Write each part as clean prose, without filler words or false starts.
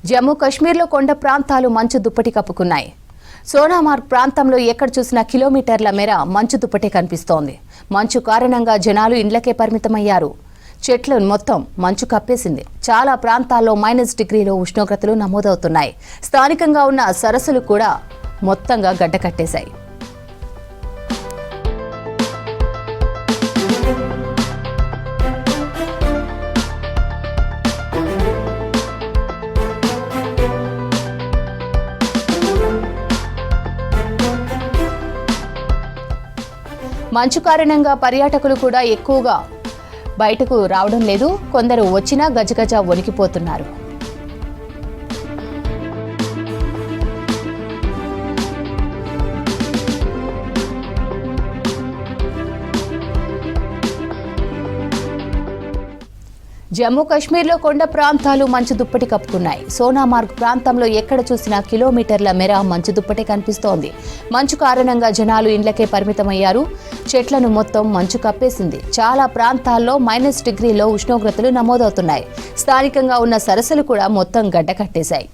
జమ్మూ కశ్మీర్లో కొండ ప్రాంతాలు మంచు దుప్పటి కప్పుకున్నాయి. సోనామార్గ్ ప్రాంతంలో ఎక్కడ చూసినా కిలోమీటర్ల మేర మంచు దుప్పటి కనిపిస్తోంది. మంచు కారణంగా జనాలు ఇండ్లకే పరిమితమయ్యారు. చెట్లు మొత్తం మంచు కప్పేసింది. చాలా ప్రాంతాల్లో -డిగ్రీలో ఉష్ణోగ్రతలు నమోదవుతున్నాయి. స్థానికంగా ఉన్న సరస్సులు కూడా మొత్తంగా గడ్డకట్టేశాయి. మంచు కారణంగా పర్యాటకులు కూడా ఎక్కువగా బయటకు రావడం లేదు. కొందరు వచ్చినా గజగజ వణికిపోతున్నారు. జమ్మూ కశ్మీర్లో కొండ ప్రాంతాలు మంచు దుప్పటి కప్పుకున్నాయి. సోనామార్గ్ ప్రాంతంలో ఎక్కడ చూసినా కిలోమీటర్ల మేర మంచు దుప్పటి కనిపిస్తోంది. మంచు కారణంగా జనాలు ఇండ్లకే పరిమితమయ్యారు. చెట్లను మొత్తం మంచు కప్పేసింది. చాలా ప్రాంతాల్లో -డిగ్రీలో ఉష్ణోగ్రతలు నమోదవుతున్నాయి. స్థానికంగా ఉన్న సరస్సులు కూడా మొత్తం గడ్డకట్టేశాయి.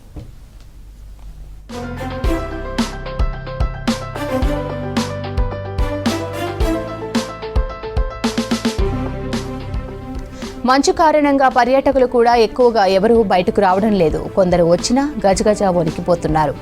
మంచు కారణంగా పర్యాటకులు కూడా ఎక్కువగా ఎవరూ బయటకు రావడం లేదు. కొందరు వచ్చినా గజగజ వణికిపోతున్నారు.